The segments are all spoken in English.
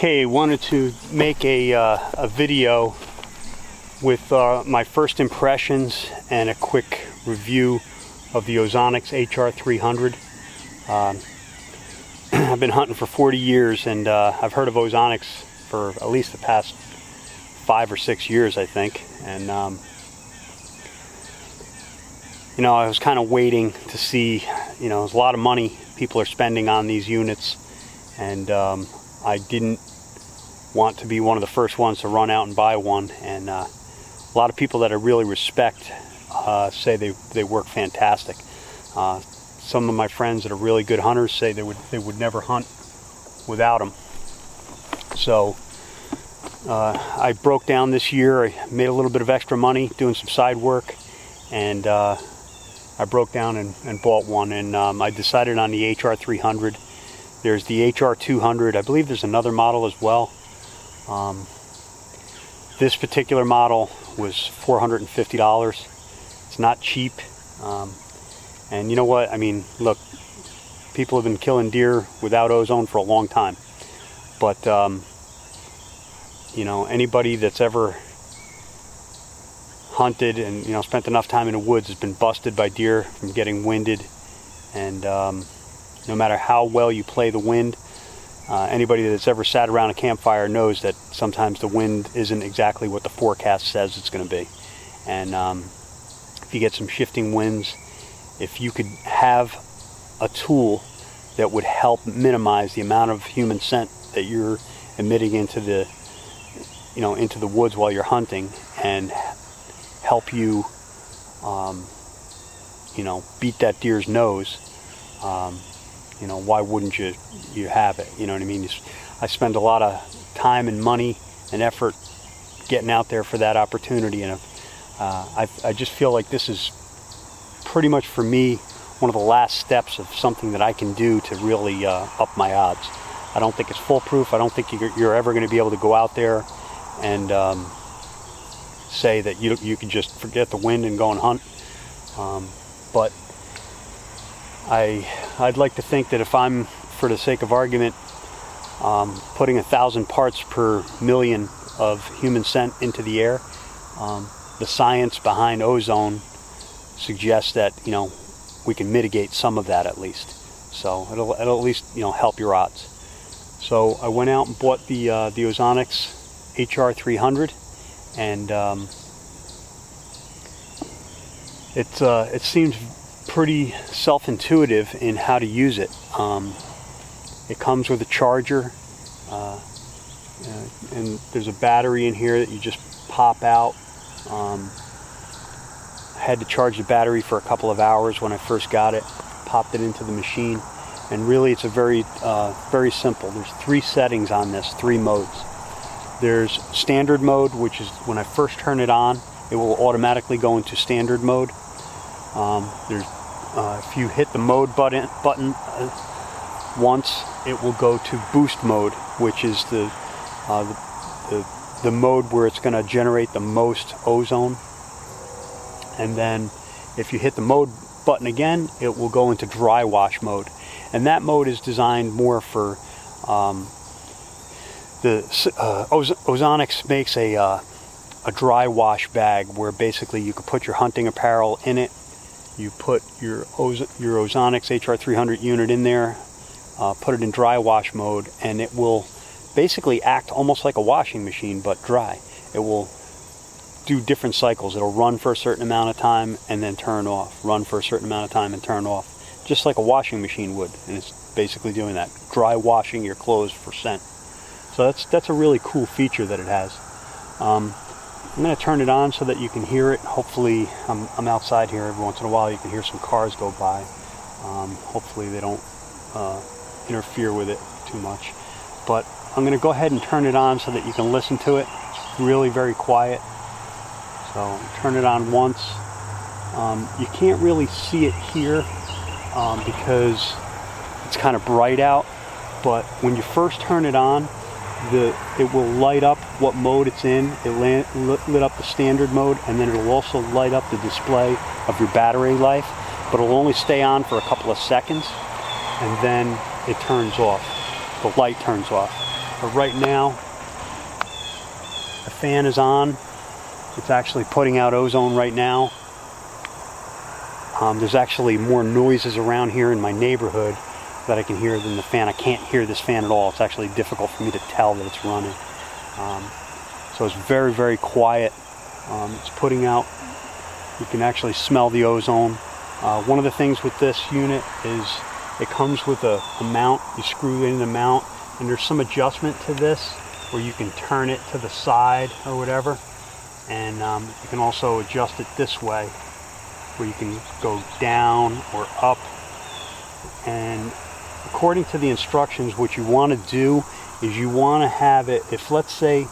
Okay, wanted to make a video with my first impressions and a quick review of the Ozonics HR300. I've been hunting for 40 years and I've heard of Ozonics for at least the past 5 or 6 years, I think. And you know, I was kind of waiting to see, you know, there's a lot of money people are spending on these units, and I didn't want to be one of the first ones to run out and buy one. And a lot of people that I really respect say they work fantastic. Some of my friends that are really good hunters say they would never hunt without them. So I broke down this year. I made a little bit of extra money doing some side work, and I broke down and bought one, and I decided on the HR300. There's the HR200. I believe there's another model as well. This particular model was $450. It's not cheap. And you know what? I mean, look, people have been killing deer without ozone for a long time. But, you know, anybody that's ever hunted and, you know, spent enough time in the woods has been busted by deer from getting winded. And no matter how well you play the wind, anybody that's ever sat around a campfire knows that sometimes the wind isn't exactly what the forecast says it's going to be. And if you get some shifting winds, if you could have a tool that would help minimize the amount of human scent that you're emitting into the, you know, into the woods while you're hunting, and help you, you know, beat that deer's nose, you know, why wouldn't you have it? You know what I mean? I spend a lot of time and money and effort getting out there for that opportunity, and I just feel like this is pretty much, for me, one of the last steps of something that I can do to really up my odds. I don't think it's foolproof. I don't think you're ever going to be able to go out there and say that you can just forget the wind and go and hunt. But I'd like to think that if I'm, for the sake of argument, putting 1,000 parts per million of human scent into the air, the science behind ozone suggests that, you know, we can mitigate some of that at least. So it'll at least, you know, help your odds. So I went out and bought the Ozonics HR300, and it seems pretty self-intuitive in how to use it. It comes with a charger, and there's a battery in here that you just pop out. I had to charge the battery for a couple of hours when I first got it, popped it into the machine, and really it's a very simple. There's 3 settings on this, 3 modes. There's standard mode, which is when I first turn it on, it will automatically go into standard mode. If you hit the mode button once, it will go to boost mode, which is the mode where it's going to generate the most ozone. And then if you hit the mode button again, it will go into dry wash mode. And that mode is designed more for Ozonics makes a dry wash bag where basically you could put your hunting apparel in it. You put your Ozonics HR300 unit in there, put it in dry wash mode, and it will basically act almost like a washing machine, but dry. It will do different cycles. It'll run for a certain amount of time and then turn off, run for a certain amount of time and turn off, just like a washing machine would. And it's basically doing that, dry washing your clothes for scent. So that's a really cool feature that it has. I'm going to turn it on so that you can hear it. Hopefully, I'm outside here every once in a while. You can hear some cars go by. Hopefully they don't interfere with it too much. But I'm going to go ahead and turn it on so that you can listen to it. It's really very quiet. So turn it on once. You can't really see it here because it's kind of bright out. But when you first turn it on, it will light up what mode it's in. It lit up the standard mode, and then it'll also light up the display of your battery life. But it'll only stay on for a couple of seconds, and then it turns off. The light turns off. But right now, the fan is on. It's actually putting out ozone right now. There's actually more noises around here in my neighborhood that I can hear than the fan. I can't hear this fan at all. It's actually difficult for me to tell that it's running. So it's very, very quiet. It's putting out, you can actually smell the ozone. One of the things with this unit is it comes with a mount. You screw in the mount, and there's some adjustment to this where you can turn it to the side or whatever. And you can also adjust it this way, where you can go down or up. And according to the instructions, what you want to do is you want to have it, if let's say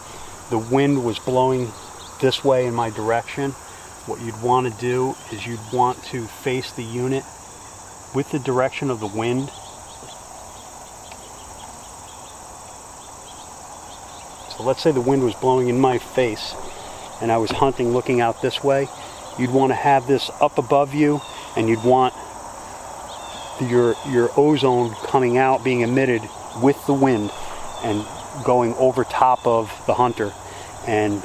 the wind was blowing this way in my direction, what you'd want to do is you'd want to face the unit with the direction of the wind. So let's say the wind was blowing in my face and I was hunting looking out this way. You'd want to have this up above you, and you'd want your ozone coming out, being emitted with the wind and going over top of the hunter. And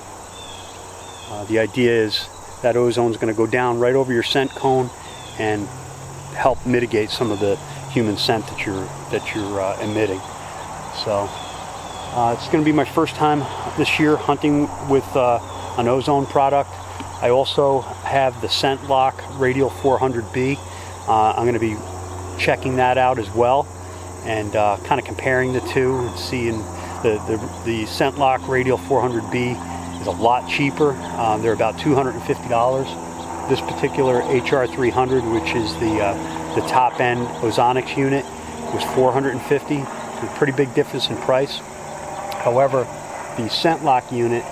the idea is that ozone is going to go down right over your scent cone and help mitigate some of the human scent that you're emitting. So it's going to be my first time this year hunting with an ozone product. I also have the Scent Lock Radial 400B. I'm going to be checking that out as well, and kind of comparing the two and seeing the Scent Lock Radial 400B is a lot cheaper. They're about $250. This particular HR300, which is the top end Ozonics unit, was $450. So a pretty big difference in price. However, the Scent Lock unit,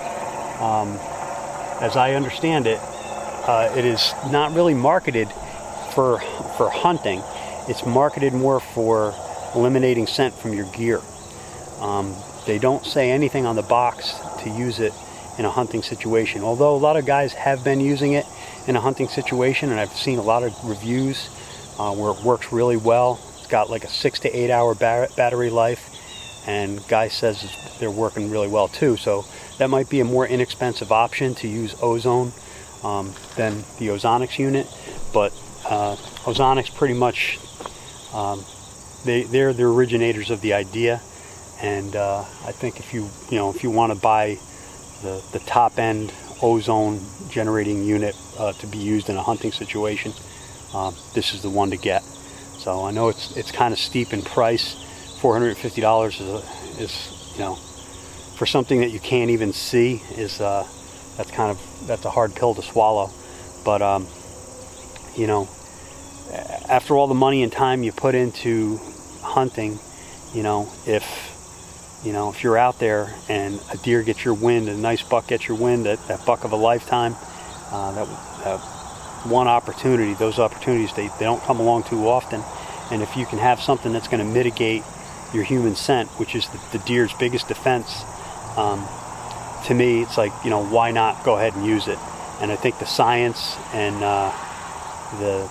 as I understand it, it is not really marketed for hunting. It's marketed more for eliminating scent from your gear. They don't say anything on the box to use it in a hunting situation. Although a lot of guys have been using it in a hunting situation, and I've seen a lot of reviews where it works really well. It's got like a 6 to 8 hour battery life, and guy says they're working really well too. So that might be a more inexpensive option to use ozone than the Ozonics unit. But Ozonics pretty much, they're the originators of the idea. And I think if you want to buy the top end ozone generating unit to be used in a hunting situation, this is the one to get. So I know it's kind of steep in price. $450 is for something that you can't even see, is that's a hard pill to swallow. But after all the money and time you put into hunting, if you're out there and a deer gets your wind, a nice buck gets your wind, that buck of a lifetime, that one opportunity, those opportunities, they don't come along too often. And if you can have something that's going to mitigate your human scent, which is the deer's biggest defense, to me, it's like, why not go ahead and use it? And I think the science and the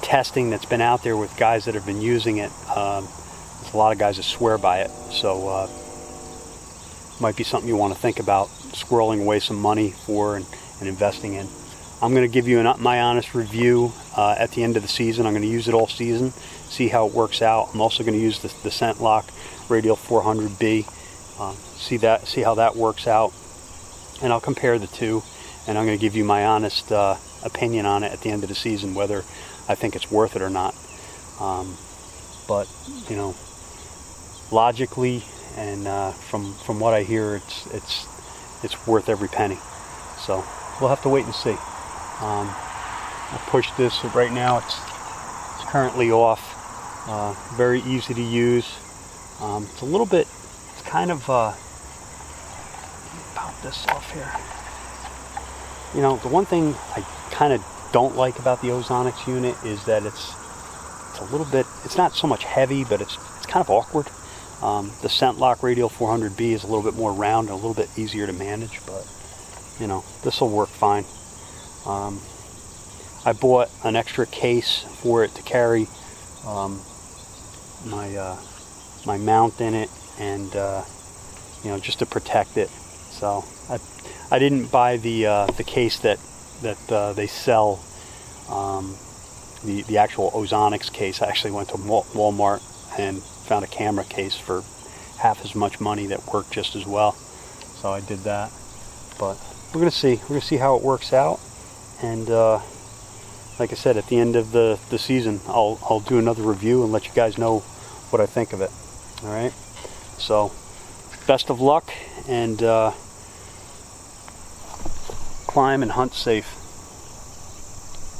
testing that's been out there with guys that have been using it, there's a lot of guys that swear by it. So might be something you want to think about squirreling away some money for and investing in. I'm going to give you my honest review at the end of the season. I'm going to use it all season, see how it works out. I'm also going to use the Scent Lock Radial 400B, see how that works out, and I'll compare the two, and I'm going to give you my honest opinion on it at the end of the season, whether I think it's worth it or not. But logically and from what I hear, it's worth every penny. So we'll have to wait and see. I pushed this right now. It's currently off. Very easy to use. It's a little bit. It's kind of. Pop this off here. The one thing I kind of don't like about the Ozonics unit is that it's a little bit. It's not so much heavy, but it's kind of awkward. The Scent Lock Radial 400B is a little bit more round and a little bit easier to manage, but this will work fine. I bought an extra case for it to carry my my mount in it, and you know, just to protect it. So I didn't buy the case that they sell, the actual Ozonics case. I actually went to Walmart and found a camera case for half as much money that worked just as well. So I did that. But we're gonna see how it works out, and like I said, at the end of the season, I'll do another review and let you guys know what I think of it. All right. So best of luck, and climb and hunt safe.